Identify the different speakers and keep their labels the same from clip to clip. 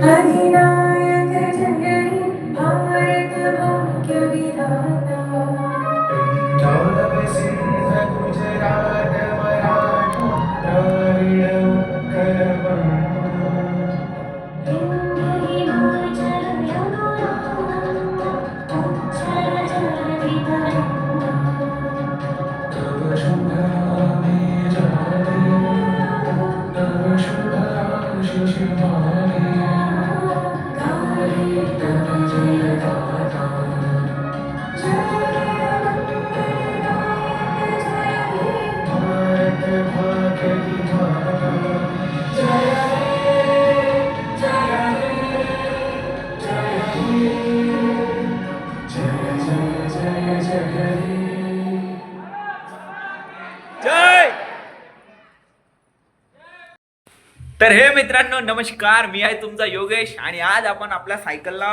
Speaker 1: अधिनायक जय हे भारत भाग्य विधाता। पंजाब सिंध गुजरात मराठा द्राविड उत्कल बंगा। हिंद हिमाचल यमुना उच्चल जलधि तरंगा। तव शुभ नामे जाने तव शुभ आशीष माने। गाहे तव जय गाथा। जय मंगलदायक जय हे भारत भाग्य विधाता। जय हे जय हे जय हे जय जय जय जय हे।
Speaker 2: जय. तर हे मित्रांनो नमस्कार, मी आहे तुमचा योगेश आणि आज आपण आपल्या सायकलला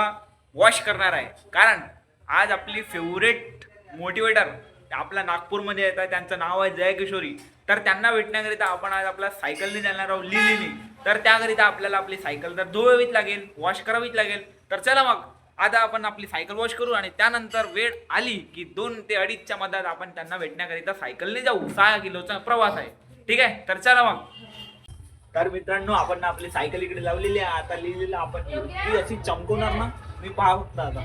Speaker 2: वॉश करणार आहे. कारण आज आपली फेवरेट मोटिवेटर आपल्या नागपूरमध्ये येत आहे, त्यांचं नाव आहे जय किशोरी. तर त्यांना भेटण्याकरिता आपण आज आपल्या सायकलने जाणार आहोत लिलीने. तर त्याकरिता आपल्याला आपली सायकल तर धुवावीच लागेल, वॉश करावीच लागेल. तर चला मग आता आपण आपली सायकल वॉश करू आणि त्यानंतर वेळ आली की 2 ते 2.5च्या मधात आपण त्यांना भेटण्याकरिता सायकलने जाऊ. 6 किलोचा प्रवास आहे. ठीक आहे, तर चला मग. तर मित्रांनो आपण आपली सायकल इकडे लावलेली आहे. आता लिहिलेलं आपण ती अशी चमकवणार ना, मी पहा फक्त आता.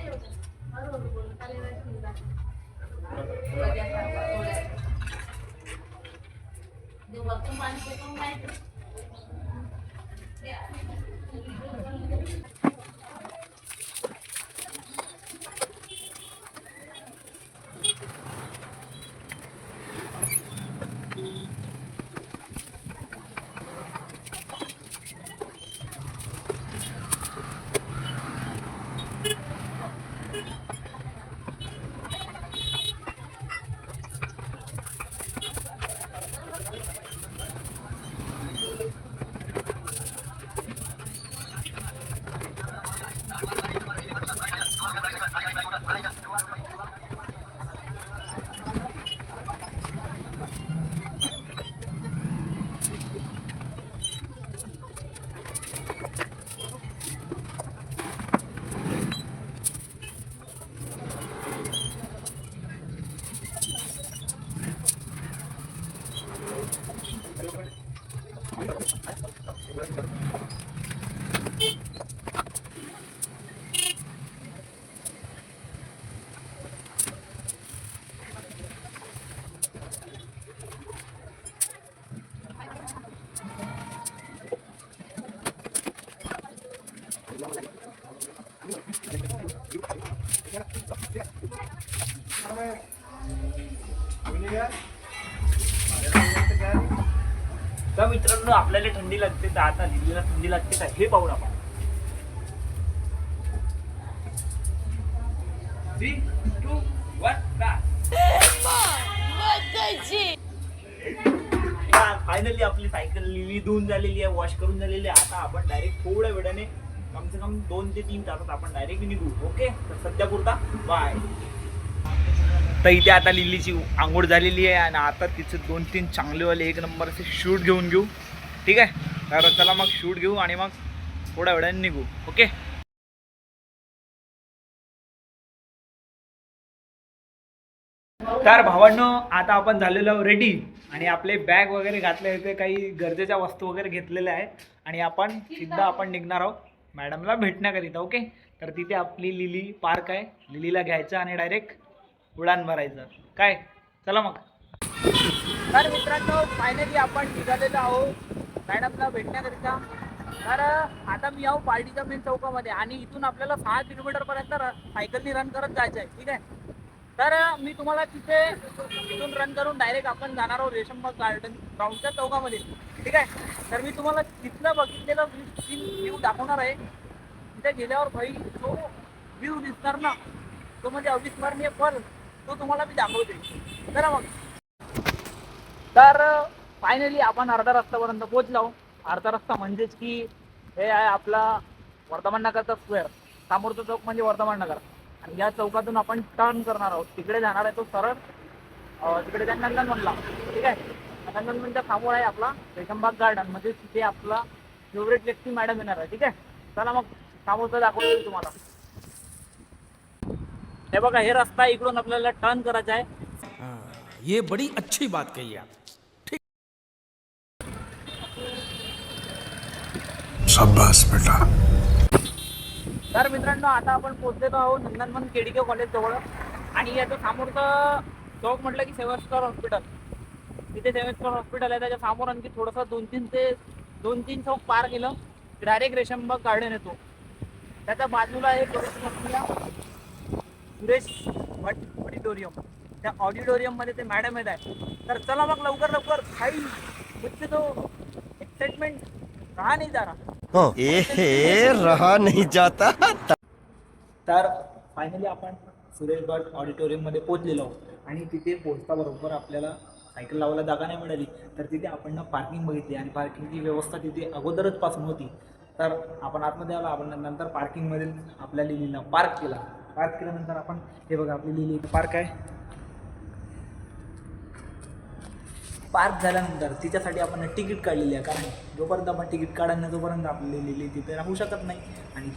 Speaker 2: तर मित्रांनो आपल्याला थंडी लागते, तर आता लिलीला थंडी लागते का हे पाहू आपण. 3, 2, 1 फायनली आपली सायकल लिली धुवून झालेली आहे, वॉश करून झालेली आहे. आता आपण डायरेक्ट थोड्या वेळाने कम से कम 2 ते 3 तासात आपण डायरेक्ट निघू. ओके, तर सध्या पुरता बाय. तर इथे आता लिलीची आंघोळ झालेली आहे आणि आता तिचे 2-3 चांगलेवाले 1 नंबरचे शूट घेऊन घेऊ. ठीक आहे, तर चला मग शूट घेऊ आणि मग थोड्या वेळाने निघू. ओके. तर भावांनो आता आपण झालेलो रेडी आणि आपले बॅग वगैरे घातले होते, काही गरजेच्या वस्तू वगैरे घेतलेल्या आहे आणि आपण आपण निघणार आहोत मॅडमला भेटण्याकरिता. ओके, तर तिथे आपली लिली पार्क आहे, लिलीला घ्यायचं आणि डायरेक्ट उडान भरायचं. काय, चला मग. तर मित्रांनो फायनली आपण निघालेलो आहोत मॅडमला भेटण्याकरिता. तर आता मी आहो पार्टीच्या मेन चौकामध्ये आणि इथून आपल्याला 6 किलोमीटरपर्यंत सायकलनी रन करत जायचं आहे. ठीक आहे, तर मी तुम्हाला तिथे इथून रन करून डायरेक्ट आपण जाणार आहोत रेशमबाग गार्डन ग्राउंडच्या चौकामध्ये. ठीक आहे, तर मी तुम्हाला तिथलं बघितलेलं व्ह्यू दाखवणार आहे. तिथे गेल्यावर भाई जो व्ह्यू दिसणार ना, तो म्हणजे अविस्मरणीय पल, तो तुम्हाला मी दाखवते. चला मग. तर फायनली आपण अर्धा रस्त्यापर्यंत पोहोचलो. अर्धा रस्ता म्हणजेच की हे आहे आपला वर्धमान नगरचा स्क्वेअर. समोरचा चौक म्हणजे वर्धमान नगर आणि या चौकातून आपण टर्न करणार आहोत. तिकडे जाणार आहे तो सरळ तिकडे त्या नंदनवनला. ठीक आहे, नंदनवनच्या समोर आहे आपला रेशमबाग गार्डन, म्हणजे तिथे आपला फेवरेट व्यक्ती मॅडम येणार आहे. ठीक आहे, चला मग समोरचं दाखवतो मी तुम्हाला. हे बघा, हे रस्ता इकडून आपल्याला टर्न करायचा आहे.
Speaker 3: ये बड़ी अच्छी बात कही आप.
Speaker 1: शाबाश बेटा.
Speaker 2: तर मित्रांनो, आता आपण पोहोचलेलो आहोत नंदनवन केडीके कॉलेज जवळ. आणि याचं समोरचं चौक म्हटलं की सेव्हन हॉस्पिटल. तिथे सेव्हन हॉस्पिटल आहे, त्याच्या समोर आणखी थोडंसं 2-3 चौक पार केलं डायरेक्ट रेशमबाग गार्डन येतो. त्याच्या बाजूला एक सुरेश भट ऑडिटोरियम. त्या ऑडिटोरियममध्ये ते मॅडम येत आहे. तर चला मग लवकर लवकर खाई मुझसे तो एक्साइटमेंट रहा नहीं जा रहा.
Speaker 4: रहा नहीं जाता.
Speaker 2: तर फायनली आपण सुरेश भट ऑडिटोरियममध्ये पोहोचलेलो आहोत. आणि तिथे पोहोचताबरोबर आपल्याला सायकल लावायला जागा नाही मिळाली. तर तिथे आपण पार्किंग बघितली आणि पार्किंगची व्यवस्था तिथे अगोदरच पासून होती. तर आपण आतमध्ये आलो. आपण नंतर पार्किंगमध्ये आपल्या लिलीला पार्क केल्यानंतर आपण हे बघा, आपली लिली पार्क आहे. पार्क झाल्यानंतर तिच्यासाठी आपण तिकीट काढलेली आहे. कारण जोपर्यंत आपण तिकीट काढत नाही तोपर्यंत आपली लिली तिथे राहू शकत नाही. आणि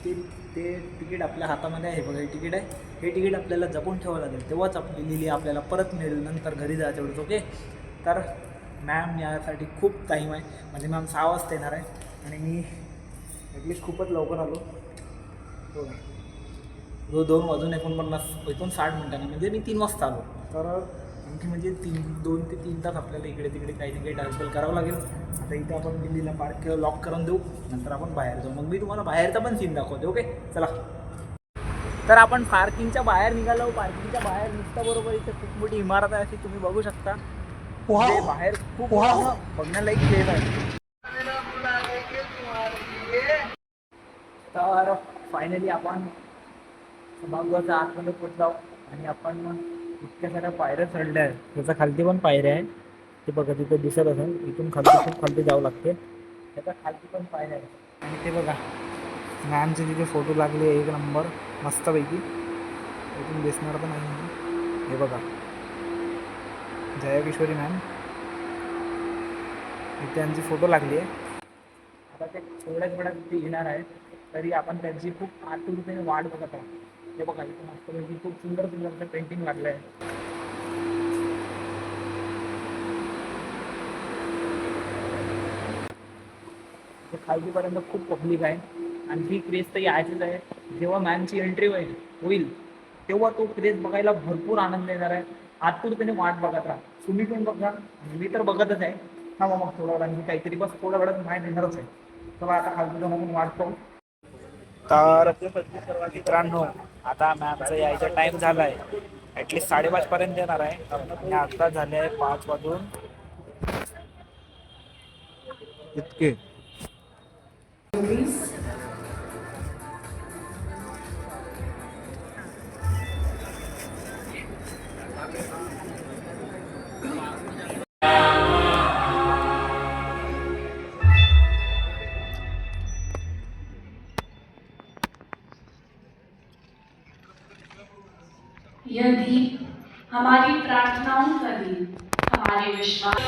Speaker 2: ते तिकीट आपल्या हातामध्ये आहे. बघा, हे तिकीट आहे. हे तिकीट आपल्याला जपून ठेवावं लागेल, तेव्हाच आपली लिली आपल्याला परत मिळेल नंतर घरी जायचं एवढंच. ओके. तर मॅम यासाठी खूप टाईम आहे. म्हणजे मॅम 6 वाजता येणार आहे आणि मी ॲटलीस्ट खूपच लवकर आलो. हो, 2:49 मिनिटांनी, म्हणजे मी 3 वाजता आलो. तर आणखी म्हणजे 2 ते 3 तास आपल्याला इकडे तिकडे काही ना काही ट्रान्सफर करावं लागेल. आता इथे आपण दिल्लीला पार्क लॉक करून देऊ, नंतर आपण बाहेर जाऊ. मग मी तुम्हाला बाहेरचा पण सीन दाखवते. ओके, चला. तर आपण पार्किंगच्या बाहेर निघालो. पार्किंगच्या बाहेर निघताबरोबर इथे खूप मोठी इमारत आहे, अशी तुम्ही बघू शकता. बाहेर खूप बघण्यालायक प्लेस आहे. तर फायनली आपण सभागृहाच्या आतमध्ये पोहोचलो आणि आपण इतक्या साऱ्या पायऱ्या चढल्या आहेत. त्याच्या खालती पण पायऱ्या आहे. ते बघा, तिथे दिसत असेल. इथून खालती खूप खालती जावं लागते. त्याच्या खालती पण पायऱ्या आहेत. आणि ते बघा, मॅमचे तिथे फोटो लागले एक नंबर मस्तपैकी. इथून दिसणार पण नाही. हे बघा, जया किशोरी मॅम, इथे त्यांची फोटो लागली आहे. आता ते थोड्याच वेळात तिथे येणार आहे. तरी आपण त्यांची खूप आतुरतेने वाट बघत आहोत. हे बघा, इथे मस्तपैकी खूप सुंदर सुंदर पेंटिंग लागलं आहे. खालतीपर्यंत खूप पब्लिक आहे. आणखी क्रेज तर यायचीच आहे. जेव्हा मॅमची एंट्री होईल तेव्हा तो क्रेज बघायला भरपूर आनंद येणार आहे. आतुरतेने वाट बघत राहा. तुम्ही पण बघा, मी तर बघतच आहे. हा मग थोडा वेळा मी काहीतरी बस थोड्या वेळात माहीत येणारच आहे. चला आता खालती जाऊन आपण वाट पाहू. तर मित्रांनो, आता मॅमचा यायचा टाईम झाला आहे. ॲटलिस्ट 5:30 पर्यंत येणार आहे आणि आता झाले आहे 5 वाजून इतके.
Speaker 5: यह दीप हमारी प्रार्थनाओं का दीप, हमारे विश्वास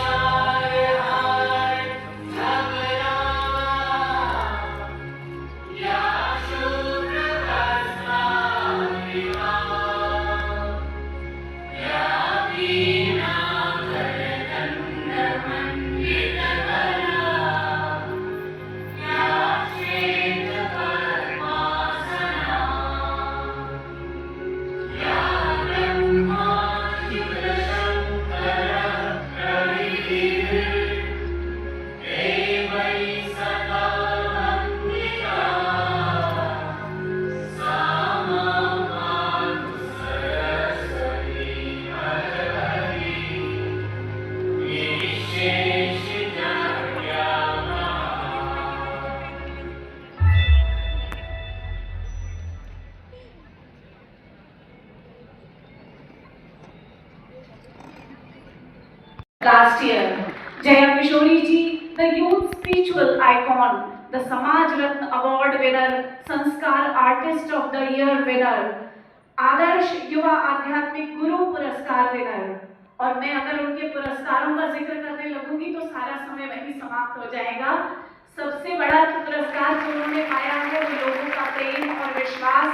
Speaker 5: last year. Jaya Kishori ji, the youth spiritual icon, the Samaj Ratna Award winner, Sanskar Artist of the Year winner, आदर्श युवा आध्यात्मिक गुरु पुरस्कार विनर. और मैं अगर उनके पुरस्कारों का जिक्र करने लगूंगी तो सारा समय वहीं समाप्त हो जाएगा. सबसे बड़ा पुरस्कार जो उन्होंने पाया है वो लोगों का प्रेम और विश्वास,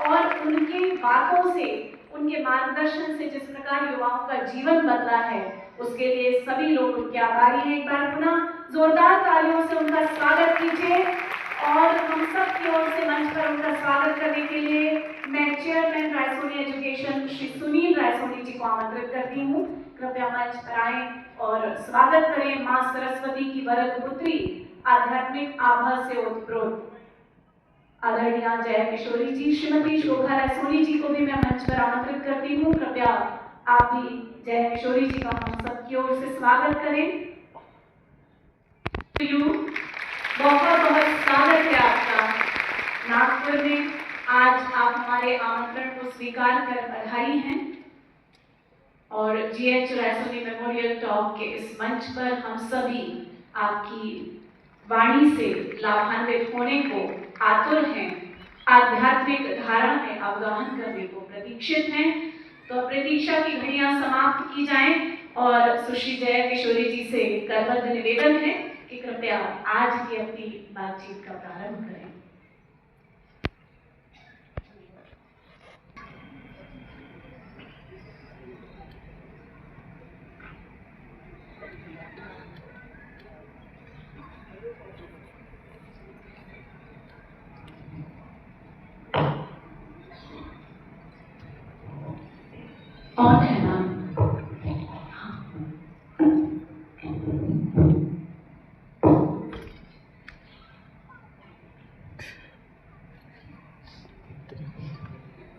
Speaker 5: और उनके बातों से, उनके मार्गदर्शन से जिस प्रकार युवाओं का जीवन बदला है, उसके लिए सभी लोग उनके आभारी हैं। एक बार पुनः जोरदार तालियों से उनका स्वागत कीजिए। और हम सब की ओर से मंच पर उनका स्वागत करने के लिए मैं चेयरमैन रायसोनी एजुकेशन श्री सुनील रायसोनी जी को आमंत्रित करती हूँ। कृपया मंच पर आएं और स्वागत करें मां सरस्वती की वरद पुत्री, आध्यात्मिक आभा से ओतप्रोत आदरणीय जया किशोरी जी। श्रीमती शोभा रायसोनी जी को भी मैं मंच पर आमंत्रित करती हूँ। कृपया आप भी जया किशोरी जी का हम सबकी ओर से स्वागत करें। बहुत बहुत स्वागत है आपका नागपुर में। आज आप हमारे आमंत्रण को स्वीकार कर बधाई हैं और GH रायसोनी मेमोरियल टॉक के इस मंच पर हम सभी आपकी वाणी से लाभान्वित होने को आतुर हैं, आध्यात्मिक धारा में अवगाहन करने को प्रतीक्षित हैं। तो प्रतीक्षा की घड़ियां समाप्त की जाएं और सुश्री जया किशोरी जी से करबद्ध निवेदन है कि कृपया आज की अपनी बातचीत का प्रारंभ करें। ऑन है ना?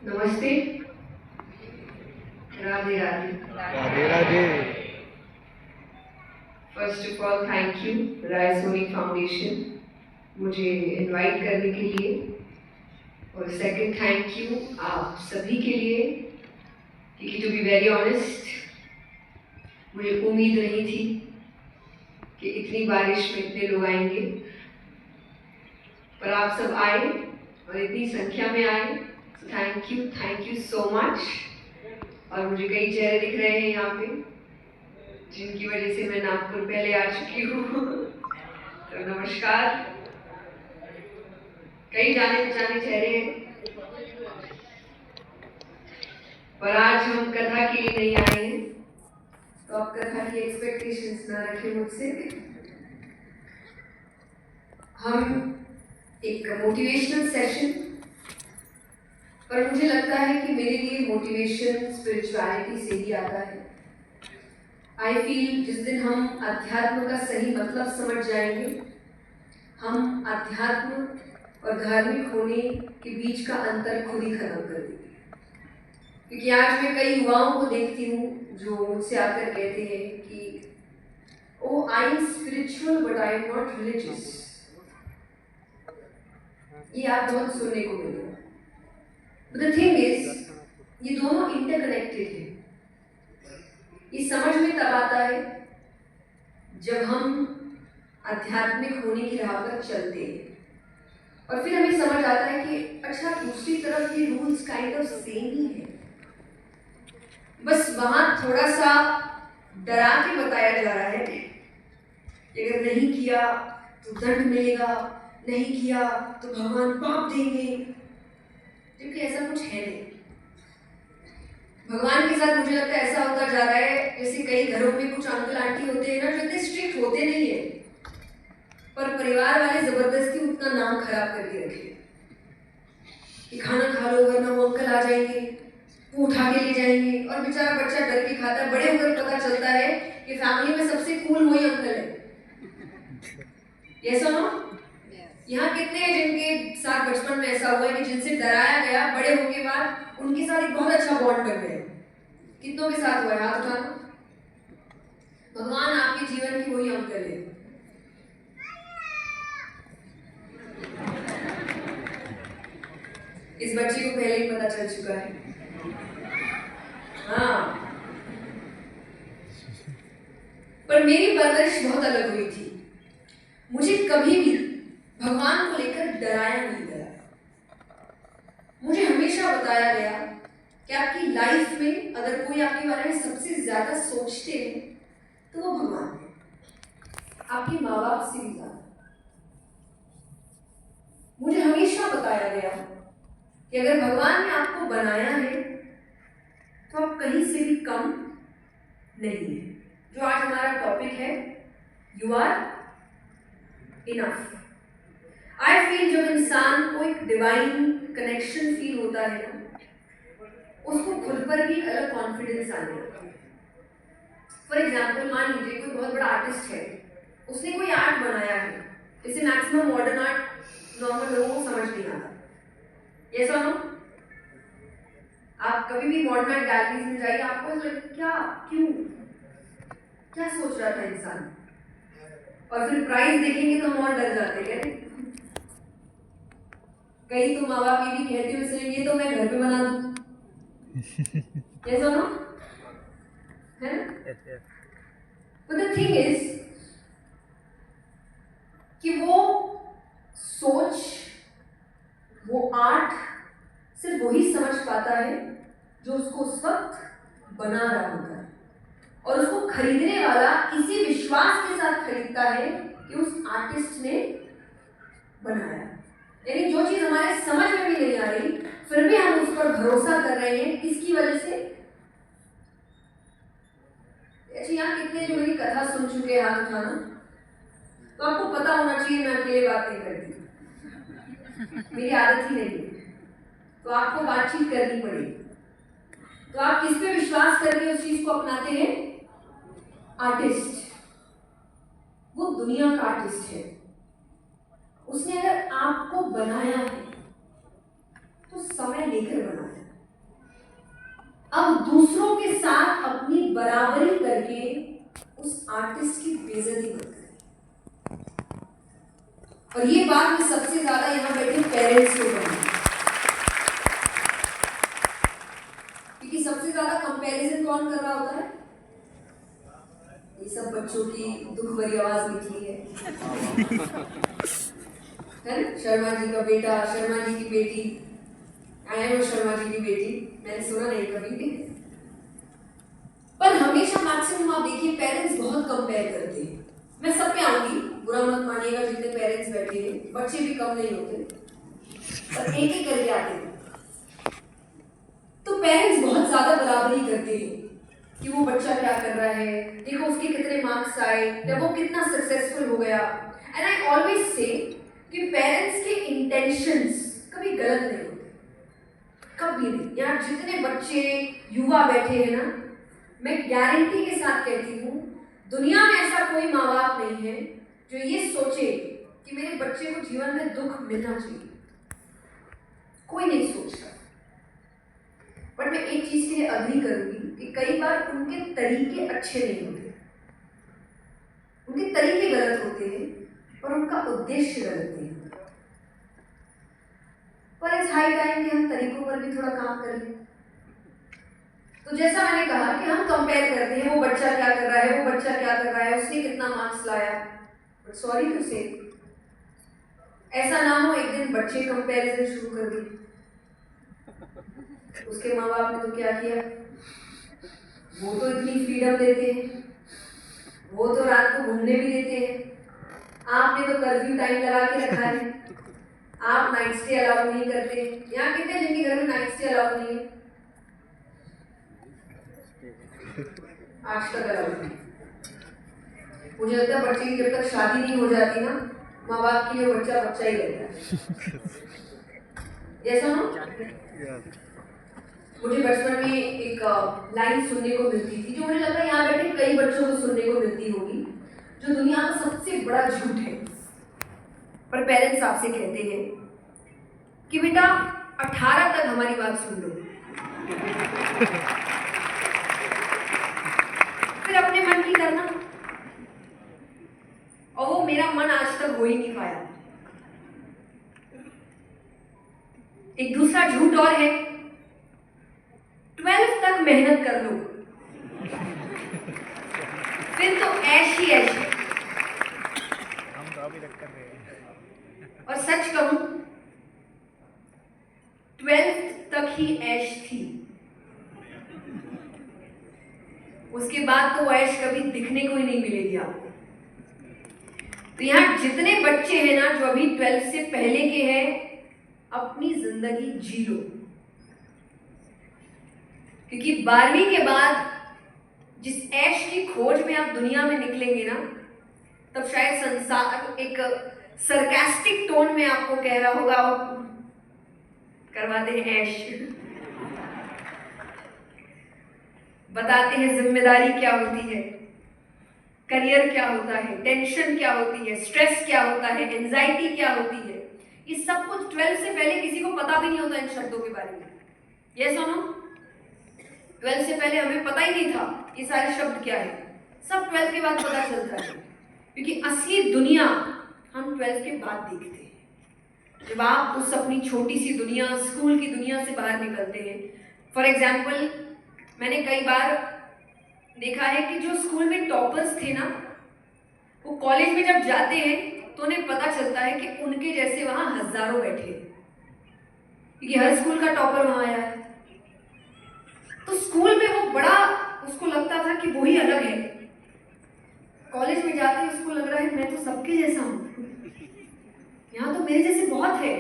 Speaker 6: नमस्ते, Radhe Radhe.
Speaker 1: Radhe Radhe.
Speaker 6: First of all thank you Raisoni foundation मुझे इनवाइट करने के लिए, और सेकंड थैंक यू आप सभी के लिए, क्योंकि टू बी वेरी ऑनेस्ट मुझे उम्मीद नहीं थी कि इतनी बारिश में इतने लोग आएंगे, पर आप सब आए और इतनी संख्या में आए। Thank you so much. और मुझे कई चेहरे दिख रहे हैं यहाँ पे जिनकी वजह से मैं नागपुर पहले आ चुकी हूँ तो नमस्कार। कई जाने पहचाने चेहरे हैं, पर आज हम कथा के लिए नहीं आए हैं, तो आप कथा की एक्सपेक्टेशंस ना रखें मुझसे। हम एक मोटिवेशनल सेशन, पर मुझे लगता है कि मेरे लिए मोटिवेशन स्पिरिचुअलिटी से ही आता है। आई फील जिस दिन हम अध्यात्म का सही मतलब समझ जाएंगे, हम अध्यात्म और धार्मिक होने के बीच का अंतर खुद ही खत्म कर देंगे। क्योंकि आज मैं कई युवाओं को देखती हूँ जो मुझसे आकर कहते हैं कि oh I am spiritual but I am not religious. ये आप बहुत सुनने को मिलेगा। But the thing is, ये दोनों इंटरकनेक्टेड हैं। ये समझ में तब आता है जब हम आध्यात्मिक होने की राह पर चलते हैं, और फिर हमें समझ आता है कि अच्छा दूसरी तरफ ये रूल्स काइंड ऑफ सेम ही है, बस वहां थोड़ा सा डरा के बताया जा रहा है कि अगर नहीं किया तो दंड मिलेगा, नहीं किया तो भगवान पाप देंगे, क्योंकि ऐसा कुछ है नहीं। भगवान के साथ मुझे लगता है ऐसा होता जा रहा है जैसे कई घरों में कुछ अंकल आंटी होते हैं ना जो इतने स्ट्रिक्ट होते नहीं है, पर परिवार वाले जबरदस्ती उतना नाम खराब करके रखे कि खाना खा लो वरना वो अंकल आ जाएंगे, वो उठा के ले जाएंगे, और बेचारा बच्चा डर के खाता है। बड़े होकर पता चलता है कि फैमिली में सबसे कूल वही अंकल है। ये सुनो, यहाँ कितने हैं जिनके साथ बचपन में ऐसा हुआ है कि जिनसे डराया गया, बड़े होने के बाद उनके साथ एक बहुत अच्छा बॉन्ड बन गया? कितनों के साथ हुआ है? हाथ उठाना। भगवान आपके जीवन की वही अंकल है। इस बच्ची को पहले ही पता चल चुका है। हाँ, पर मेरी परवरिश बहुत अलग हुई थी। मुझे कभी भी भगवान को लेकर डराया नहीं गया। मुझे हमेशा बताया गया कि आपकी लाइफ में अगर कोई आपके बारे में सबसे ज्यादा सोचते हैं तो वो भगवान है, आपके माँ बाप से भी ज्यादा। मुझे हमेशा बताया गया कि अगर भगवान ने आपको बनाया है तो आप कहीं से भी कम नहीं है। जो आज हमारा टॉपिक है, you are enough. I feel जब इंसान को एक डिवाइन कनेक्शन फील होता है ना, उसको खुद पर भी अलग कॉन्फिडेंस आने लगता है। फॉर एग्जाम्पल, मान लीजिए कोई बहुत बड़ा आर्टिस्ट है, उसने कोई आर्ट बनाया है, जैसे मैक्सिमम मॉडर्न आर्ट नॉर्मल लोगों को समझ नहीं आता। ये सुनो, आप कभी भी मॉडर्न आर्ट गैलरीज में जाइए, आपको क्या क्यों क्या सोच रहा था इंसान, और फिर प्राइस देखेंगे तो हम और डर जाते हैं। कई तो माँ बाप ये भी कहते हो इसलिए ये तो मैं घर पे बना दूं, ये सुनो है ना। But the thing is कि वो सोच, वो आर्ट सिर्फ वही समझ पाता है जो उसको उस वक्त बना रहा होता है, और उसको खरीदने वाला इसी विश्वास के साथ खरीदता है कि उस आर्टिस्ट ने बनाया। यानी जो चीज हमारे समझ में भी नहीं आ रही, फिर भी हम उस पर भरोसा कर रहे हैं, किसकी वजह से। अच्छा, यहाँ कितने जो मेरी कथा सुन चुके हैं, हाथ उठाना। तो आपको पता होना चाहिए मैं अकेले बात नहीं करती, मेरी आदत ही नहीं है, तो आपको बातचीत करनी पड़ेगी। तो आप किस पे विश्वास करके उस चीज को अपनाते हैं? आर्टिस्ट। वो दुनिया का आर्टिस्ट है, उसने अगर आपको बनाया है तो समय लेकर बनाया। अब दूसरों के साथ अपनी बराबरी करके उस आर्टिस्ट की बेइज्जती मत करें। और ये बात मैं सबसे ज्यादा यहाँ बैठे पेरेंट्स को कहूँगी, क्योंकि सबसे ज्यादा कंपैरिजन कौन कर रहा होता है? ये सब बच्चों की दुख भरी आवाज निकली है ना। शर्मा जी का बेटा, शर्मा जी की बेटी, आई एम शर्मा जी की बेटी, मैंने सुना नहीं कभी भी, पर हमेशा मैक्सिमम आप देखिए पेरेंट्स बहुत कंपेयर करते हैं। मैं सब पे आऊंगी, बुरा मत मानिएगा, जितने पेरेंट्स बैठे हैं, बच्चे भी कम नहीं होते, पर एक एक करके आते हैं। तो पेरेंट्स बहुत ज्यादा बराबरी करते हैं कि वो बच्चा क्या कर रहा है, देखो उसके कितने मार्क्स आए, या वो कितना सक्सेसफुल हो गया। एंड आई ऑलवेज से कि पेरेंट्स के इंटेंशंस कभी गलत नहीं होते, कभी नहीं। यहाँ जितने बच्चे युवा बैठे हैं ना, मैं गारंटी के साथ कहती हूँ, दुनिया में ऐसा कोई माँ बाप नहीं है जो ये सोचे कि मेरे बच्चे को जीवन में दुख मिलना चाहिए। कोई नहीं सोचता। बट मैं एक चीज के लिए अग्री करूंगी कि कई बार उनके तरीके अच्छे नहीं होते, उनके तरीके गलत होते हैं और उनका उद्देश्य गलत नहीं होता। पर इस हाई टाइम के हम तरीकों पर भी थोड़ा काम करें। तो जैसा मैंने कहा कि हम कंपेयर करते हैं, वो बच्चा क्या कर रहा है, वो बच्चा क्या कर रहा है, उसने कितना मार्क्स लाया। बट सॉरी टू से, ऐसा ना हो एक दिन बच्चे कंपैरिजन शुरू कर दें। उसके माँ बाप ने तो क्या किया, वो तो इतनी फ्रीडम देते हैं, वो तो रात को घूमने भी देते हैं, आपने तो कर्फ्यू टाइम लगा के रखा है, आप नाइट स्टे अलाउ नहीं करते। यहाँ कितने जिनके घर में नाइट स्टे अलाउ नहीं है? आज तक अलाउ नहीं। मुझे लगता है बच्चे की जब तक शादी नहीं हो जाती ना, माँ बाप के लिए बच्चा बच्चा ही रहता है। ऐसा ना, मुझे बचपन में एक लाइन सुनने को मिलती थी, जो मुझे लगता है यहाँ बैठे कई बच्चों को सुनने को मिलती होगी, जो दुनिया का सबसे बड़ा झूठ है। पर पेरेंट्स आपसे कहते हैं कि बेटा 18 तक हमारी बात सुन लो, फिर अपने मन की करना। और वो मेरा मन आज तक हो ही नहीं पाया। एक दूसरा झूठ और है, 12 तक मेहनत कर लो, फिर तो ऐश ही ऐश है। और सच कहूं, 12th तक ही ऐश थी, उसके बाद तो वो ऐश कभी दिखने को ही नहीं मिलेगी आपको। तो यहाँ जितने बच्चे हैं ना जो अभी 12th से पहले के हैं, अपनी जिंदगी जी लो, क्योंकि 12वीं के बाद जिस ऐश की खोज में आप दुनिया में निकलेंगे ना, तब शायद संसार एक सरकास्टिक टोन में आपको कह रहा होगा, करवाते हैं ऐश, बताते हैं जिम्मेदारी क्या होती है, करियर क्या होता है, टेंशन क्या होती है, स्ट्रेस क्या होता है, एंजाइटी क्या होती है। ये सब कुछ 12th से पहले किसी को पता भी नहीं होता इन शब्दों के बारे में। ये सुनो, 12th से पहले हमें पता ही नहीं था ये सारे शब्द क्या है, सब 12th के बाद पता चलता है, क्योंकि असली दुनिया हम 12th के बाद देखते हैं। जब आप उस अपनी छोटी सी दुनिया, स्कूल की दुनिया से बाहर निकलते हैं। फॉर एग्जाम्पल, मैंने कई बार देखा है कि जो स्कूल में टॉपर्स थे ना, वो कॉलेज में जब जाते हैं तो उन्हें पता चलता है कि उनके जैसे वहां हजारों बैठे हैं, क्योंकि हर स्कूल का टॉपर वहां आया है। तो स्कूल में वो बड़ा उसको लगता था कि वो ही अलग है, कॉलेज में जाते ही उसको लग रहा है मैं तो सबके जैसा हूं, यहाँ तो मेरे जैसे बहुत है।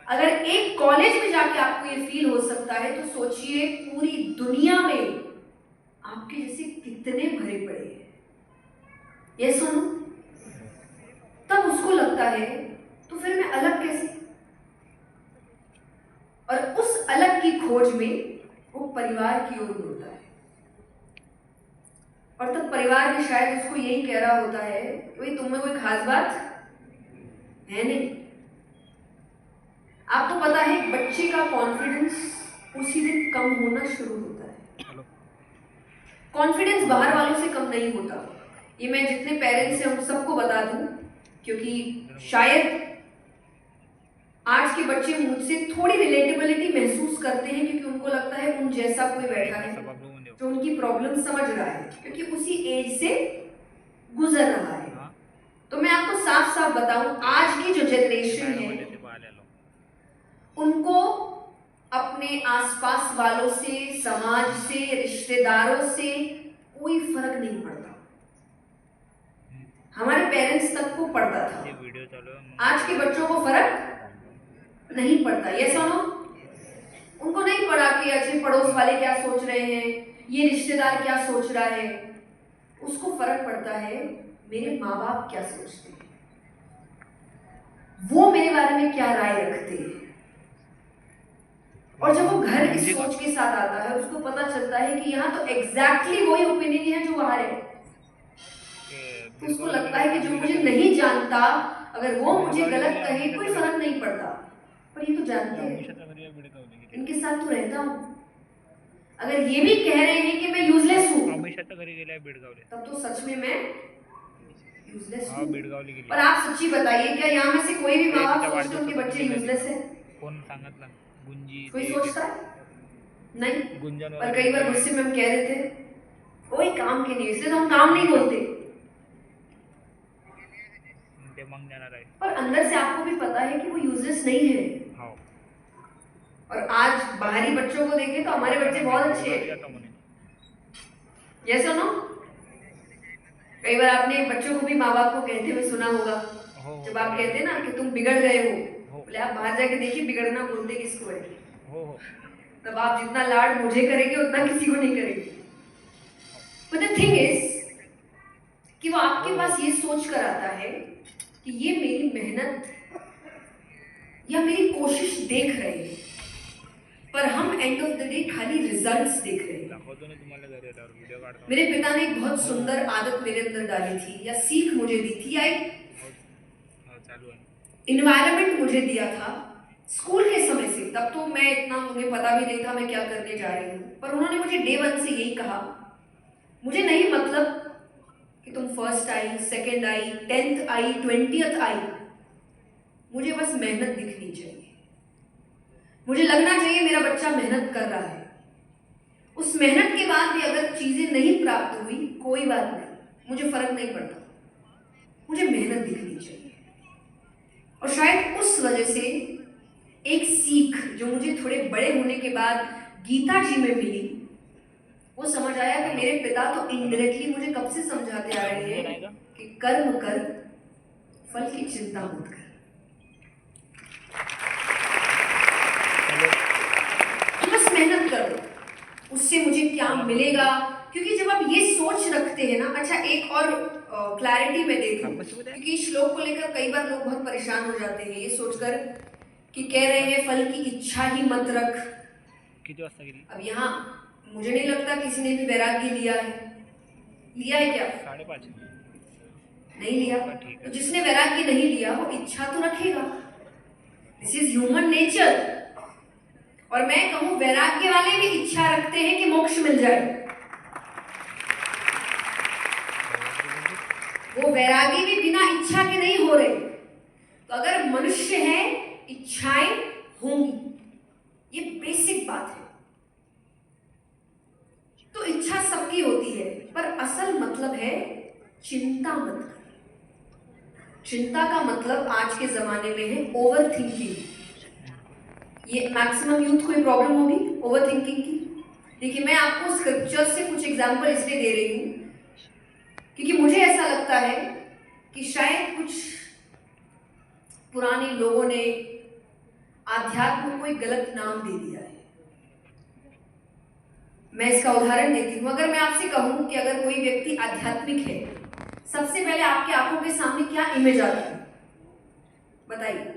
Speaker 6: अगर एक कॉलेज में जाके आपको ये फील हो सकता है, तो सोचिए पूरी दुनिया में आपके जैसे कितने भरे पड़े हैं। ये सुनो, तब उसको लगता है तो फिर मैं अलग कैसे, और उस अलग की खोज में वो परिवार की ओर मुड़ता है, और तब परिवार भी शायद उसको यही कह रहा होता है, भाई तुम में कोई खास बात है नहीं। आपको पता है बच्चे का कॉन्फिडेंस उसी दिन कम होना शुरू होता है। कॉन्फिडेंस बाहर वालों से कम नहीं होता, ये मैं जितने पेरेंट्स हैं उन सबको बता दूं, क्योंकि शायद आज के बच्चे मुझसे थोड़ी रिलेटेबिलिटी महसूस करते हैं, क्योंकि उनको लगता है उन जैसा कोई बैठा है जो उनकी प्रॉब्लम समझ रहा है, क्योंकि उसी एज से गुजर रहा है। तो मैं आपको साफ साफ बताऊं, आज की जो जनरेशन है उनको अपने आसपास वालों से, समाज से, रिश्तेदारों से कोई फर्क नहीं पड़ता। हमारे पेरेंट्स तक को पड़ता था, आज के बच्चों को फर्क नहीं पड़ता। ये सुनो, उनको नहीं पड़ा कि अच्छे पड़ोस वाले क्या सोच रहे हैं, ये रिश्तेदार क्या सोच रहा है, उसको फर्क पड़ता है मेरे माँ बाप क्या सोचते हैं, वो मेरे बारे में क्या राय रखते हैं। और जब वो घर इस सोच के साथ आता है, उसको पता चलता है कि यहाँ तो एग्जैक्टली वही ओपिनियन है जो बाहर है, तो उसको लगता है कि जो मुझे नहीं जानता, अगर वो मुझे गलत कहे कोई फर्क नहीं पड़ता, पर ये तो जानते हैं, इनके साथ तो रहता हूँ। अगर ये भी कह रहे हैं कि मैं यूजलेस हूँ, तब तो सच में मैं यूजलेस हूँ। पर आप सच्ची बताइए, क्या यहाँ में से कोई भी माँ बाप सोचते उनके बच्चे यूजलेस है? कोई सोचता है? नहीं। पर कई बार गुस्से में हम कह देते हैं कोई काम के नहीं, इसलिए तो हम काम नहीं बोलते, पर अंदर से आपको भी पता है कि वो यूजलेस नहीं है। और आज बाहरी बच्चों को देखें तो हमारे बच्चे बहुत अच्छे हैं, ये सुनो, कई बार आपने बच्चों को भी माँ बाप को कहते हुए सुना होगा, जब आप कहते हैं ना कि तुम बिगड़ गए हो, बोले आप बाहर जाके देखिए बिगड़ना बोलते किसको है, तब आप जितना लाड मुझे करेंगे उतना किसी को नहीं करेंगे। But the thing is कि वो आपके पास ये सोच कर आता है कि ये मेरी मेहनत या मेरी कोशिश देख रहे हैं, पर हम एंड ऑफ द डे खाली रिजल्ट्स देख रहे हैं। मेरे पिता ने एक बहुत सुंदर आदत मेरे अंदर डाली थी, या सीख मुझे दी थी, या एक इन्वायरमेंट मुझे दिया था स्कूल के समय से। तब तो मैं इतना, मुझे पता भी नहीं था मैं क्या करने जा रही हूँ, पर उन्होंने मुझे डे 1 से यही कहा, मुझे नहीं मतलब कि तुम फर्स्ट आई, सेकंड आई, 10th आई, 20th आई, मुझे बस मेहनत दिखनी चाहिए, मुझे लगना चाहिए मेरा बच्चा मेहनत कर रहा है। उस मेहनत के बाद भी अगर चीजें नहीं प्राप्त हुई कोई बात नहीं, मुझे फर्क नहीं पड़ता, मुझे मेहनत दिखनी चाहिए। और शायद उस वजह से एक सीख जो मुझे थोड़े बड़े होने के बाद गीता जी में मिली, वो समझ आया कि मेरे पिता तो इनडायरेक्टली मुझे कब से समझाते आ रहे हैं कि कर्म कर फल की चिंता मत कर। बस मेहनत करो, उससे मुझे क्या मिलेगा, क्योंकि जब आप ये सोच रखते हैं ना। अच्छा, एक और क्लैरिटी मैं देती हूँ, क्योंकि श्लोक को लेकर कई बार लोग बहुत परेशान हो जाते हैं ये सोचकर कि कह रहे हैं फल की इच्छा ही मत रख। अब यहाँ मुझे नहीं लगता किसी ने भी वैराग्य लिया है। लिया है क्या?
Speaker 2: 5:30
Speaker 6: नहीं लिया। तो जिसने वैराग्य नहीं लिया वो इच्छा तो रखेगा। This is human nature. और मैं कहूं वैराग्य वाले भी इच्छा रखते हैं कि मोक्ष मिल जाए। वो वैरागी भी बिना इच्छा के नहीं हो रहे। तो अगर मनुष्य है, इच्छाएं होंगी, ये बेसिक बात है। तो इच्छा सबकी होती है, पर असल मतलब है चिंता मत कर। चिंता का मतलब आज के जमाने में है ओवर थिंकिंग। ये मैक्सिमम यूथ को ये प्रॉब्लम होगी ओवर थिंकिंग की। देखिए, मैं आपको स्क्रिप्चर से कुछ एग्जाम्पल इसलिए दे रही हूं क्योंकि मुझे ऐसा लगता है कि शायद कुछ पुराने लोगों ने आध्यात्म को एक गलत नाम दे दिया है। मैं इसका उदाहरण देती हूँ। अगर मैं आपसे कहूँ कि अगर कोई व्यक्ति आध्यात्मिक है, सबसे पहले आपके आंखों के सामने क्या इमेज आती है? बताइए।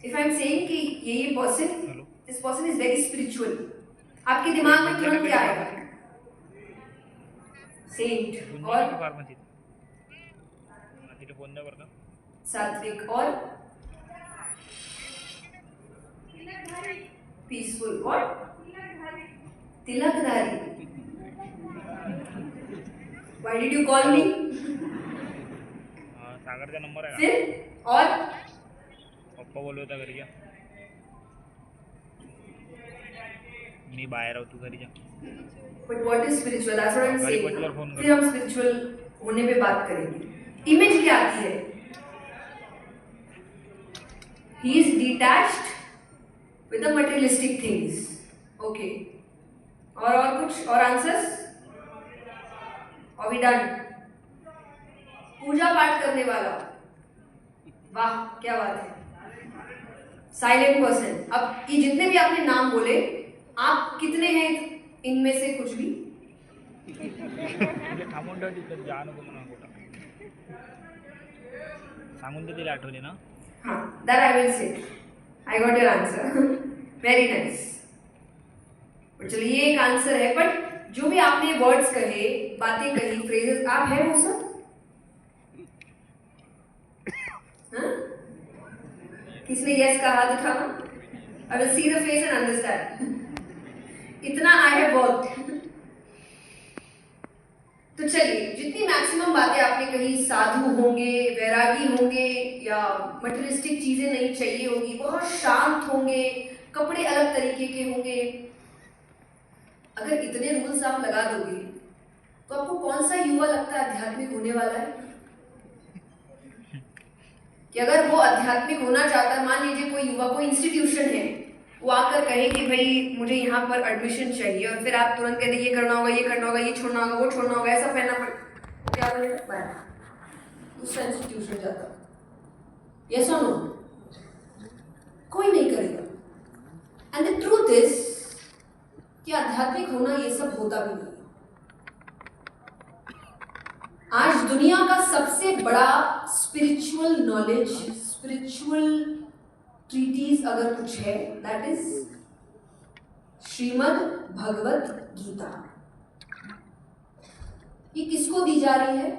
Speaker 6: इफ आई एम सेइंग कि ये person, this person is very spiritual, आपके दिमाग में तुरंत क्या आएगा? सेंट और सात्विक और पीसफुल और तिलकधारी। Why did you call me?
Speaker 2: सागरचा नंबर आहे
Speaker 6: फिर और
Speaker 2: पप्पा बोलले होता घरी जा, मी बाहेर आहो, तू घरी जा.
Speaker 6: But what is spiritual? That's what I'm
Speaker 2: घरी
Speaker 6: saying.
Speaker 2: बटलर फोन
Speaker 6: फिर हम spiritual होने पे बात करेंगे. इमेज क्या आती है? He is detached with the materialistic things. Okay. और कुछ और आंसर्स? Are we done? पूजा पाठ करने वाला. वाह, क्या बात है. Silent person. अब ये जितने भी आपने नाम बोले, आप कितने हैं इनमें से कुछ भी?
Speaker 2: थांबून ठेव तिथं, जा नको म्हणून कुठं सांगून तर तिला आठवली ना.
Speaker 6: हाँ, that I will say. I got your answer. Very nice. चलिए, ये एक आंसर है. बट जो भी आपने वर्ड्स कहे, बातें कही, फ्रेजेस, आप हैं वो सब? हाँ? किसने यस का हाथ उठाना? I will see the face and understand. इतना I have worked. तो चलिए, जितनी मैक्सिमम बातें आपने कही, साधु होंगे, वैरागी होंगे, या मटेरियलिस्टिक चीजें नहीं चाहिए होगी, बहुत शांत होंगे, कपड़े अलग तरीके के होंगे. अगर इतने रूल्स आप लगा दोगे तो आपको कौन सा युवा लगता है आध्यात्मिक होने वाला है? कि अगर वो आध्यात्मिक होना चाहता है, मान लीजिए कोई युवा, कोई इंस्टीट्यूशन है, वो आकर कहे कि भाई मुझे यहाँ पर एडमिशन चाहिए, और फिर आप तुरंत कहते ये करना होगा, ये करना होगा, ये छोड़ना होगा, वो छोड़ना होगा, ऐसा पहनना पड़ेगा, क्या बोलेगा? दूसरा इंस्टीट्यूशन जाता. यस और नो? कोई नहीं करेगा. एंड द ट्रूथ इज कि आध्यात्मिक होना ये सब होता भी नहीं. आज दुनिया का सबसे बड़ा स्पिरिचुअल नॉलेज, स्पिरिचुअल ट्रीटीज अगर कुछ है, दैट इज श्रीमद् भगवत गीता. ये किसको दी जा रही है?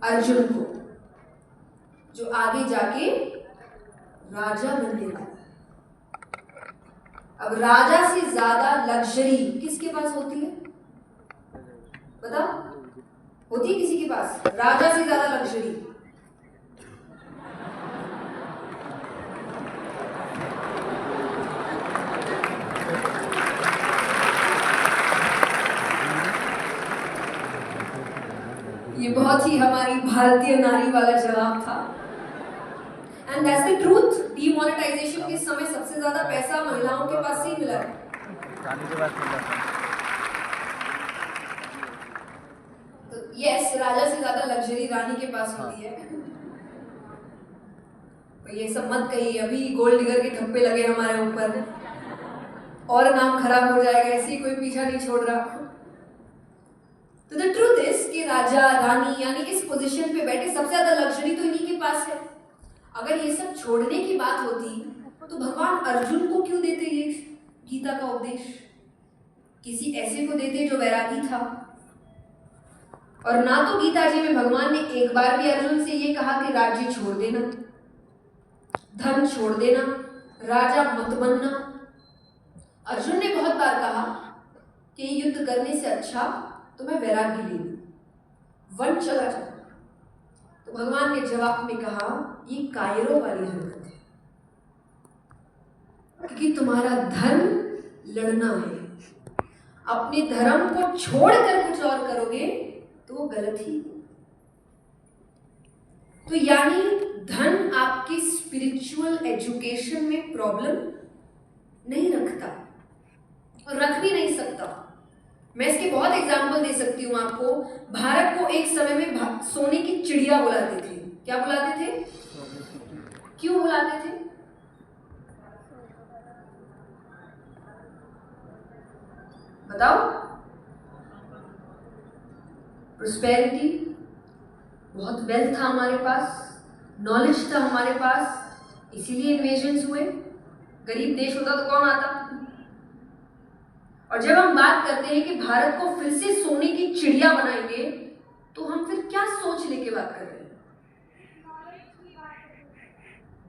Speaker 6: अर्जुन को, जो आगे जाके राजा बनने वाला है. अब राजा से ज्यादा लग्जरी किसके पास होती है? बताओ, होती है किसी के पास राजा से ज्यादा लग्जरी? ये बहुत ही हमारी भारतीय नारी वाला जवाब था. And that's the truth. Demonetisation के समय सबसे ज्यादा पैसा महिलाओं के पास ही मिला है. तो यस, राजा से ज्यादा लग्जरी रानी के पास होती है। तो ये सब मत कहिए, अभी गोल्ड डिगर के ठप्पे लगे हमारे ऊपर और नाम खराब हो जाएगा, ऐसे ही कोई पीछा नहीं छोड़ रहा। तो द ट्रूथ इज कि राजा रानी यानी इस पोजीशन पे बैठे सबसे ज्यादा लग्जरी तो इन्हीं के पास है। अगर ये सब छोड़ने की बात होती तो भगवान अर्जुन को क्यों देते ये गीता का उपदेश? किसी ऐसे को देते जो वैरागी था। और ना तो गीता जी में भगवान ने एक बार भी अर्जुन से ये कहा कि राज्य छोड़ देना, धन छोड़ देना, राजा मत बनना। अर्जुन ने बहुत बार कहा कि युद्ध करने से अच्छा तो मैं वैराग्य ले लूं, वन चला जाऊं। तो भगवान ने जवाब में कहा ये कायरों वाली हरकत है, क्योंकि तुम्हारा धर्म लड़ना है। अपने धर्म को छोड़कर कुछ और करोगे तो वो गलत ही। तो यानी धन आपकी स्पिरिचुअल एजुकेशन में प्रॉब्लम नहीं रखता और रख भी नहीं सकता। मैं इसके बहुत एग्जाम्पल दे सकती हूँ आपको। भारत को एक समय में सोने की चिड़िया बुलाते थे। क्या बुलाते थे? क्यों बुलाते थे? बताओ। प्रोस्पेरिटी, बहुत वेल्थ था हमारे पास, नॉलेज था हमारे पास, इसीलिए इन्वेजन्स हुए। गरीब देश होता तो कौन आता? और जब हम बात करते हैं कि भारत को फिर से सोने की चिड़िया बनाएंगे, तो हम फिर क्या सोच लेके बात कर रहे हैं?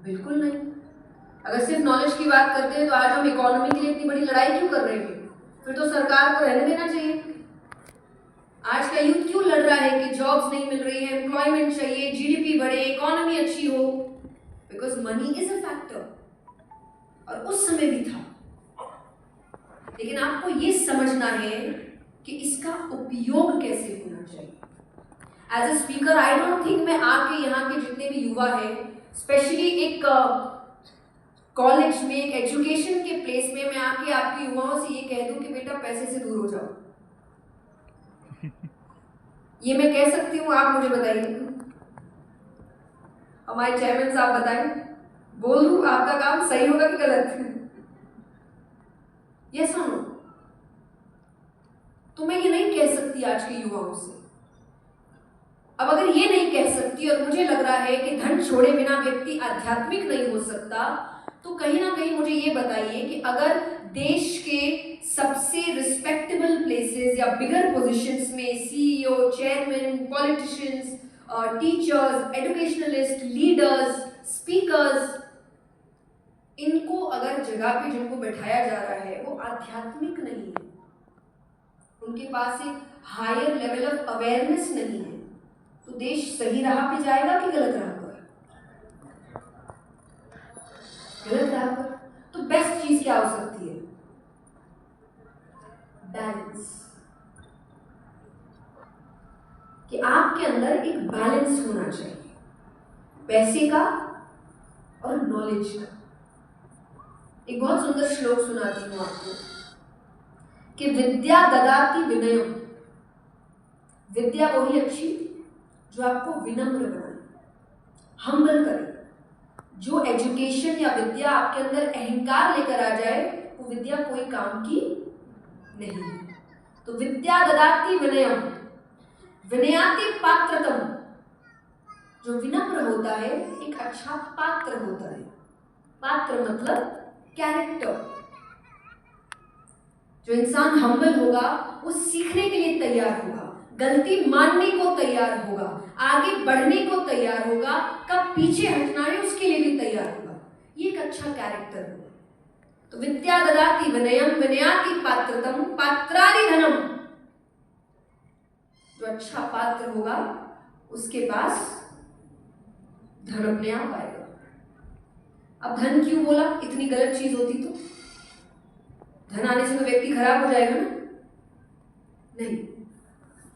Speaker 6: बिल्कुल नहीं। अगर सिर्फ नॉलेज की बात करते हैं तो आज हम इकोनॉमी के लिए इतनी बड़ी लड़ाई क्यों कर रहे हैं? फिर तो सरकार को रहने देना चाहिए। आज का यूथ क्यों लड़ रहा है कि जॉब्स नहीं मिल रही है, एम्प्लॉयमेंट चाहिए, जीडीपी बढ़े, इकोनॉमी अच्छी हो? Because money is a factor. और उस समय भी था, लेकिन आपको ये समझना है कि इसका उपयोग कैसे होना चाहिए। As a speaker I don't think मैं आके यहाँ के जितने भी युवा हैं, स्पेशली एक कॉलेज में, एक एजुकेशन के प्लेस में, मैं आके आपके युवाओं से ये कह दूं कि बेटा पैसे से दूर हो जाओ। ये मैं कह सकती हूँ? आप मुझे बताइए, हमारे चेयरमैन साहब बताएं, बोल दूं आपका काम सही होगा कि गलत? यस और नो? तो मैं ये नहीं कह सकती आज के युवाओं से। अब अगर ये नहीं कह सकती और मुझे लग रहा है कि धन छोड़े बिना व्यक्ति आध्यात्मिक नहीं हो सकता, तो कहीं ना कहीं मुझे ये बताइए कि अगर देश के सबसे रिस्पेक्टेबल प्लेसेस या बिगर पोजीशंस में CEO, chairman, politicians, teachers, educationalist, leaders, speakers, इनको अगर जगह पे जिनको बैठाया जा रहा है वो आध्यात्मिक नहीं है, उनके पास एक हायर लेवल ऑफ अवेयरनेस नहीं है, तो देश सही राह पे जाएगा कि गलत राह पर? गलत राह पर। तो बेस्ट चीज क्या हो सकती है? बैलेंस। कि आपके अंदर एक बैलेंस होना चाहिए, पैसे का और नॉलेज का। एक बहुत सुंदर श्लोक सुनाती हूं आपको कि विद्या ददाति विनयम। विद्या वही अच्छी जो आपको विनम्र बनाए, हम्बल करे। जो एजुकेशन या विद्या आपके अंदर अहंकार लेकर आ जाए वो विद्या कोई काम की नहीं है। तो विद्या ददाति विनयम, विनयाति पात्रतम। जो विनम्र होता है एक अच्छा पात्र होता है। पात्र मतलब कैरेक्टर। जो इंसान हम्बल होगा वो सीखने के लिए तैयार होगा, गलती मानने को तैयार होगा, आगे बढ़ने को तैयार होगा, कब पीछे हटना है उसके लिए भी तैयार होगा। ये एक अच्छा कैरेक्टर होगा। तो विद्या ददाति विनयम विनयाति पात्रतम पात्राणि धनम। जो अच्छा पात्र होगा उसके पास धन अपने आप आएगा। अब धन क्यों बोला? इतनी गलत चीज होती तो? धन आने से तो व्यक्ति खराब हो जाएगा ना? नहीं,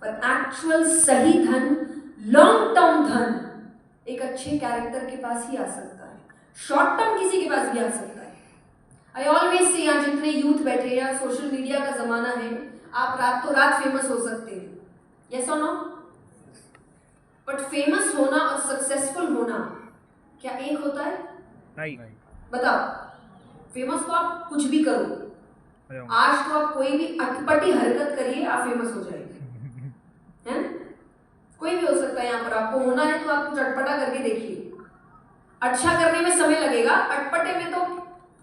Speaker 6: पर एक्चुअल सही धन, लॉन्ग टर्म धन एक अच्छे कैरेक्टर के पास ही आ सकता है। शॉर्ट टर्म किसी के पास भी आ सकता है। आई ऑलवेज से, यहाँ जितने यूथ बैठे हैं, सोशल मीडिया का जमाना है, आप रात तो रात फेमस हो सकते हैं। यस और नो? बट फेमस होना और सक्सेसफुल होना क्या एक होता है?
Speaker 2: नहीं।
Speaker 6: बताओ, फेमस तो आप कुछ भी करो, आज तो आप कोई भी अटपटी हरकत करिए, आप फेमस हो जाएंगे, है ना? कोई भी हो सकता है यहाँ पर, आपको होना है तो आप कुछ अटपटा करके देखिए। अच्छा करने में समय लगेगा, अटपटे में तो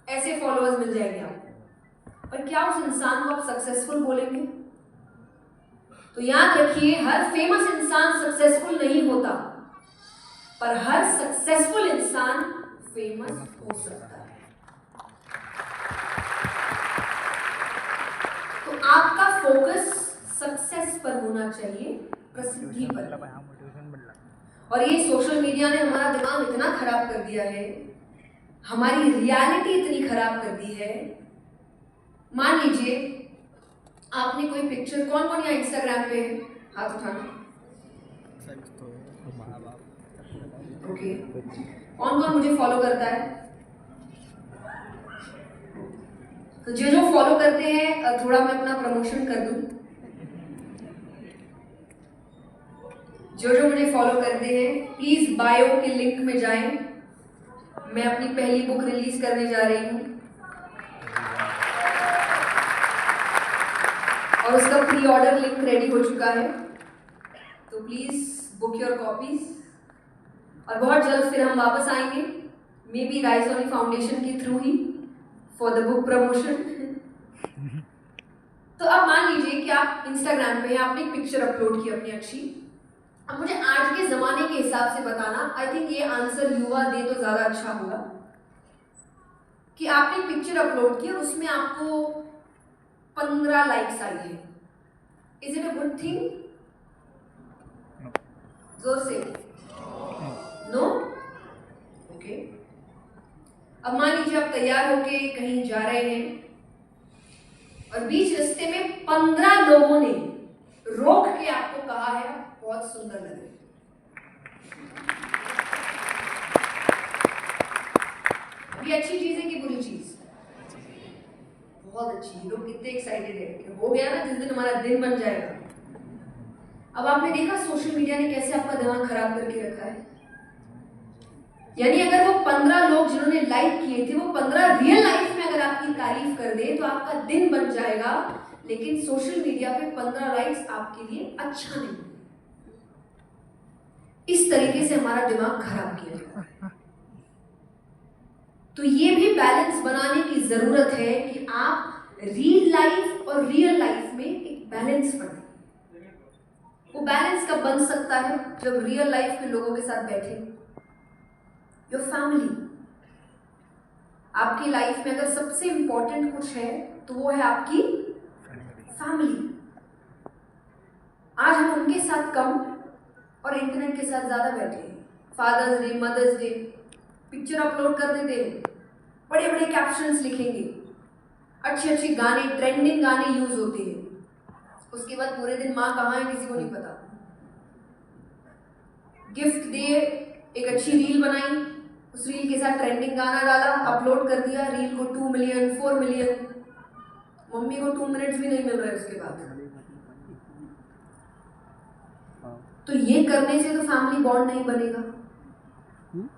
Speaker 6: ऐसे फॉलोअर्स मिल जाएंगे आपको, पर क्या उस इंसान को आप सक्सेसफुल बोलेंगे? तो याद रखिए, हर फेमस इंसान सक्सेसफुल नहीं होता, पर हर सक्सेसफुल इंसान फेमस हो सकता है। तो आपका फोकस सक्सेस पर होना चाहिए, प्रसिद्धि पर। और ये सोशल मीडिया ने हमारा दिमाग इतना खराब कर दिया है, हमारी रियलिटी इतनी खराब कर दी है। मान लीजिए आपने कोई पिक्चर, कौन कौन यहाँ इंस्टाग्राम पे है? हाथ उठाना। ओके, कौन कौन मुझे फॉलो करता है? तो जो फॉलो करते हैं, थोड़ा मैं अपना प्रमोशन कर दूं। जो मुझे फॉलो करते हैं, प्लीज बायो के लिंक में जाएं। मैं अपनी पहली बुक रिलीज करने जा रही हूं और उसका प्री ऑर्डर लिंक रेडी हो चुका है, तो प्लीज बुक योर कॉपीज। और बहुत जल्द फिर हम वापस आएंगे, मे बी राइजोनी फाउंडेशन के through he, for the book promotion. तो अब मान लीजिए कि आप इंस्टाग्राम पे आपने एक पिक्चर अपलोड की अपनी अच्छी। अब मुझे आज के जमाने के हिसाब से बताना, आई थिंक ये आंसर युवा दे तो ज्यादा अच्छा होगा, कि आपने पिक्चर अपलोड की और उसमें आपको 15 लाइक्स आई है। Is it a good thing? जोर से नो? ओके। अब मान लीजिए आप तैयार होके कहीं जा रहे हैं और बीच रास्ते में 15 लोगों ने रोक के आपको कहा है बहुत सुंदर लग रही है। ये अच्छी चीज है कि बुरी चीज? बहुत अच्छी। लोग कितने एक्साइटेड है कि हो गया ना, जिस दिन हमारा दिन बन जाएगा। अब आपने देखा सोशल मीडिया ने कैसे आपका दिमाग खराब करके रखा है। यानी अगर वो 15 लोग जिन्होंने लाइक किए थे, वो 15 रियल लाइफ में अगर आपकी तारीफ कर दे तो आपका दिन बन जाएगा, लेकिन सोशल मीडिया पे 15 लाइक्स आपके लिए अच्छा नहीं। इस तरीके से हमारा दिमाग खराब किया जाता। तो ये भी बैलेंस बनाने की जरूरत है कि आप रियल लाइफ और रियल लाइफ में एक बैलेंस बनाएं। वो बैलेंस कब बन सकता है? जब रियल लाइफ में लोगों के साथ बैठे, योर फैमिली। आपकी लाइफ में अगर सबसे इंपॉर्टेंट कुछ है तो वो है आपकी फैमिली। आज हम उनके साथ कम और इंटरनेट के साथ ज्यादा बैठे हैं। Father's Day, Mother's Day, picture upload कर देते हैं, बड़े बड़े कैप्शंस लिखेंगे, अच्छे अच्छे गाने, ट्रेंडिंग गाने यूज होते हैं। उसके बाद पूरे दिन माँ कहाँ है किसी को नहीं पता। गिफ्ट दिए, एक अच्छी रील बनाई, उस रील के साथ ट्रेंडिंग गाना डाला, अपलोड कर दिया, रील को 2 मिलियन 4 मिलियन, मम्मी को 2 मिनट्स भी नहीं मिल रहे उसके बाद। तो ये करने से तो फैमिली बॉन्ड नहीं बनेगा।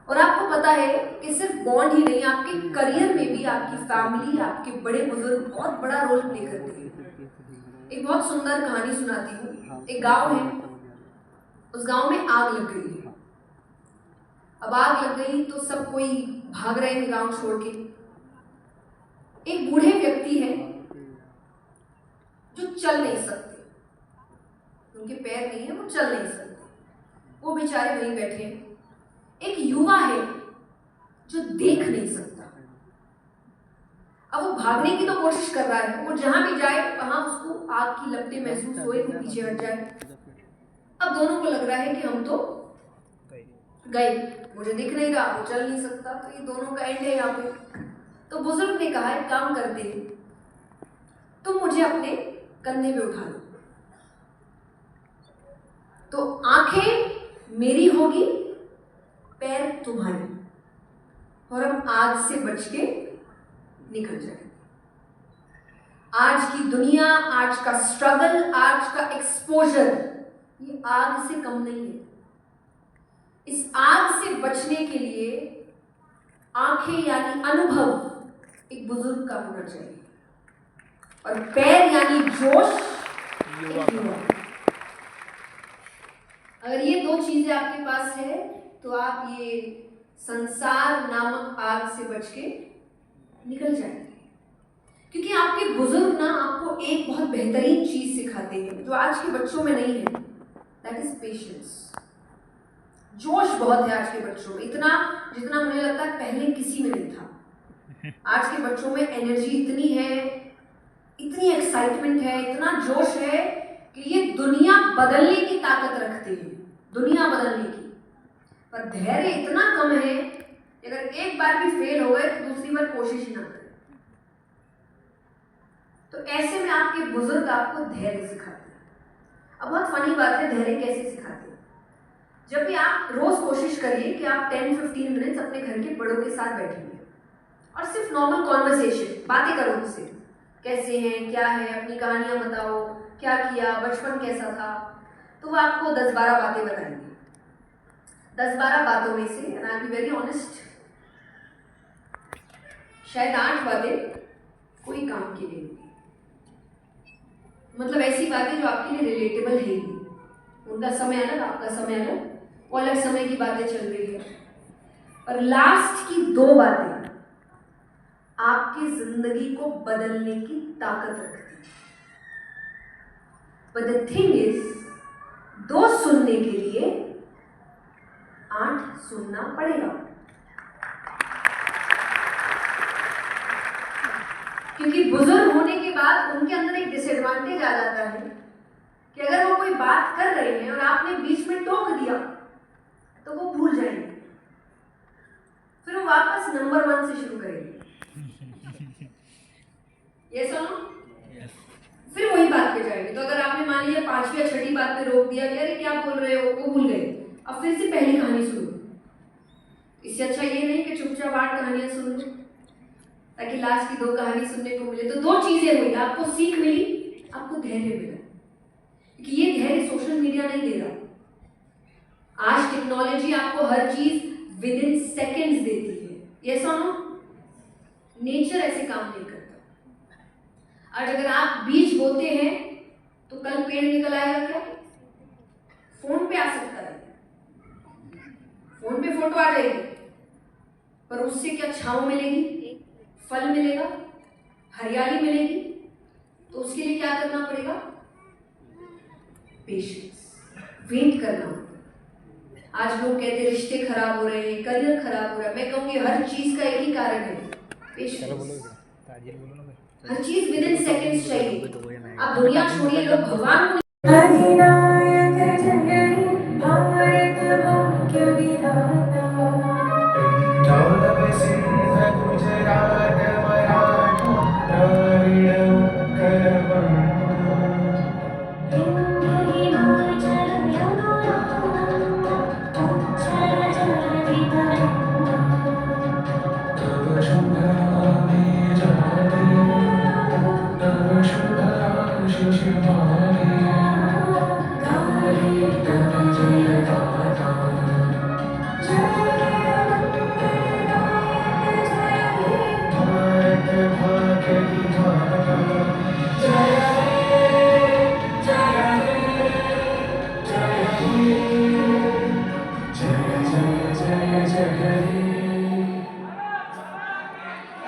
Speaker 6: और आपको पता है कि सिर्फ बॉन्ड ही नहीं, आपके करियर में भी आपकी फैमिली, आपके बड़े बुजुर्ग बहुत बड़ा रोल प्ले करते हैं। एक बहुत सुंदर कहानी सुनाती हूँ। एक गांव है, उस गांव में आग लग गई है। अब आग लग गई तो सब कोई भाग रहे हैं गांव छोड़ के। एक बूढ़े व्यक्ति हैं जो चल नहीं सकते, उनके पैर नहीं है, वो चल नहीं सकते, वो बेचारे वहीं बैठे हैं। एक युवा है जो देख नहीं सकता। अब वो भागने की तो कोशिश कर रहा है, वो जहां भी जाए वहां उसको आग की लपटें महसूस होए, वो पीछे हट जाए। अब दोनों को लग रहा है कि हम तो गए, मुझे दिख नहीं रहा, वो चल नहीं सकता, तो ये दोनों का एंड है यहाँ पे। तो बुजुर्ग ने कहा एक काम करते हैं, तुम मुझे अपने कंधे पे उठा लो। तो आंखें मेरी होगी, पैर तुम्हारे, और हम आग से बच के निकल जाए। आज की दुनिया, आज का स्ट्रगल, आज का एक्सपोजर, ये आग से कम नहीं है। इस आग से बचने के लिए आंखें यानी अनुभव एक बुजुर्ग का होना चाहिए और पैर यानी जोश एक युवा। अगर ये दो चीजें आपके पास है तो आप ये संसार नामक आग से बच के निकल जाएंगे। क्योंकि आपके बुजुर्ग ना आपको एक बहुत बेहतरीन चीज सिखाते हैं जो आज के बच्चों में नहीं है, दैट इज पेशेंस। जोश बहुत है आज के बच्चों में, इतना जितना मुझे लगता है पहले किसी में नहीं था। आज के बच्चों में एनर्जी इतनी है, इतनी एक्साइटमेंट है, इतना जोश है कि ये दुनिया बदलने की ताकत रखते हैं, दुनिया बदलने की। पर धैर्य इतना कम है कि अगर एक बार भी फेल हो गए तो दूसरी बार कोशिश ही ना करें। तो ऐसे में आपके बुजुर्ग आपको धैर्य सिखाते हैं। अब बहुत फनी बात है, धैर्य कैसे सिखाते हैं? जब भी आप रोज कोशिश करिए कि आप 10-15 मिनट्स अपने घर के बड़ों के साथ बैठेंगे और सिर्फ नॉर्मल कॉन्वर्सेशन, बातें करो उनसे, कैसे हैं, क्या है, अपनी कहानियां बताओ, क्या किया, बचपन कैसा था। तो वो आपको 10-12 बातें बताएंगे। 10-12 बातों में से, and I be very honest, शायद 8 बातें कोई काम की नहीं होगी। मतलब ऐसी बातें जो आपके लिए रिलेटेबल है ही। उनका समय अलग, आपका समय अलग, वो अलग समय की बातें चल रही है। और लास्ट की 2 बातें आपकी जिंदगी को बदलने की ताकत रखती है। बट द थिंग इज, 2 सुनने के लिए 8 सुनना पड़ेगा। क्योंकि बुजुर्ग होने के बाद उनके अंदर एक डिसएडवांटेज आ जाता है कि अगर वो कोई बात कर रहे हैं और आपने बीच में टोक दिया तो वो भूल जाएंगे, फिर वो वापस नंबर 1 से शुरू करेंगे। ये सुनो, फिर वही बात पे जाएंगे। तो अगर आपने मान लीजिए 5वीं या 6ठी बात पे रोक दिया कि अरे क्या बोल रहे हो, वो भूल गए, अब फिर से पहली कहानी सुनो। इससे अच्छा ये नहीं कि चुपचाप 8 कहानियां सुन लो ताकि लास्ट की 2 कहानी सुनने को मिले। तो 2 चीजें हुई, आपको सीख मिली, आपको धैर्य मिला। क्योंकि ये धैर्य सोशल मीडिया नहीं दे रहा। आज टेक्नोलॉजी आपको हर चीज विद इन सेकेंड्स देती है, ये सुनो, नेचर ऐसे काम नहीं करता। आज अगर आप बीज बोते हैं तो कल पेड़ निकल आएगा क्या? फोन पे आ सकता है, फोन पे फोटो आ जाएगी, पर उससे क्या छांव मिलेगी, फल मिलेगा, हरियाली मिलेगी? तो उसके लिए क्या करना पड़ेगा? पेशेंस, वेट करना होगा। आज लोग कहते हैं रिश्ते खराब हो रहे हैं, करियर खराब हो रहा है। मैं कहूंगी हर चीज का एक ही कारण है, पेशेंस। हर चीज विद इन सेकेंड्स चाहिए। आप दुनिया छोड़िए, लोग भगवान को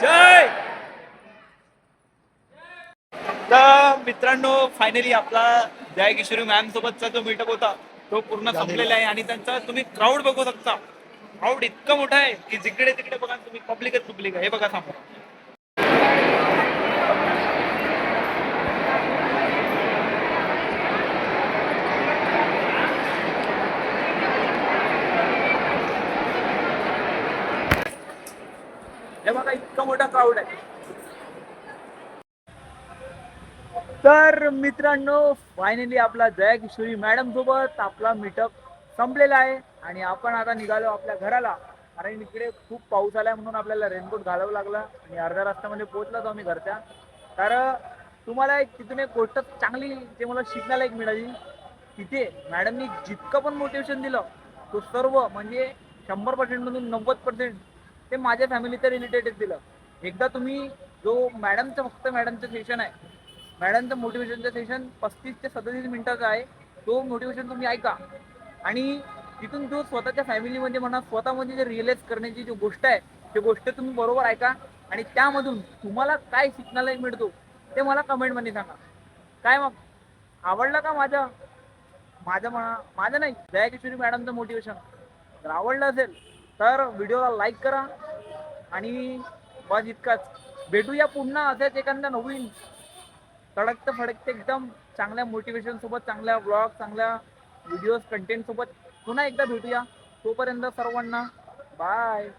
Speaker 2: जय. तर मित्रांनो, फायनली आपला जय किशोरी मॅम सोबतचा जो मीटअप होता तो पूर्ण संपलेला आहे. आणि त्यांचा तुम्ही क्राऊड बघू शकता. क्राऊड इतका मोठा आहे की जिकडे तिकडे बघा तुम्ही, पब्लिकच पब्लिक आहे. हे बघा समोर. हे बघा इतका मोठा क्राऊड आहे. तर मित्रांनो, फायनली आपला जया किशोरी मॅडम सोबत आपला मीटअप संपलेला आहे आणि आपण आता निघालो आपल्या घराला. कारण इकडे खूप पाऊस आलाय म्हणून आपल्याला रेनकोट घालावं लागलं आणि अर्ध्या रस्त्यामध्ये पोहोचलोच आम्ही घरच्या. तर तुम्हाला तिथून एक गोष्ट चांगली जे मला शिकण्याला एक मिळाली, तिथे मॅडमनी जितकं पण मोटिवेशन दिलं तो सर्व म्हणजे 100% मधून 90% ते माझ्या फॅमिलीचं रिलेटेड दिलं. एकदा तुम्ही जो मॅडमचं सेशन आहे, मॅडमचं मोटिवेशनचं सेशन 35 ते 37 मिनिटाचं आहे. तो मोटिवेशन तुम्ही ऐका आणि तिथून जो स्वतःच्या फॅमिलीमध्ये म्हणा स्वतःमध्ये जे रिअलाइज करण्याची जी गोष्ट आहे ती गोष्ट तुम्ही बरोबर ऐका आणि त्यामधून तुम्हाला काय शिकण्याला मिळतो ते मला कमेंटमध्ये सांगा. काय मग आवडलं का माझं नाही दया किशोरी मॅडमचं मोटिवेशन? जर आवडलं असेल तर व्हिडिओला लाईक करा आणि बस इतकंच. भेटूया पुन्हा असेच एखाद्या नवीन तडकतं फडकतं एकदम चांगल्या मोटिवेशन सोबत, चांगल्या ब्लॉग, चांगल्या व्हिडिओज कंटेंट सोबत पुन्हा एकदा भेटूया. तोपर्यंत सर्वांना बाय.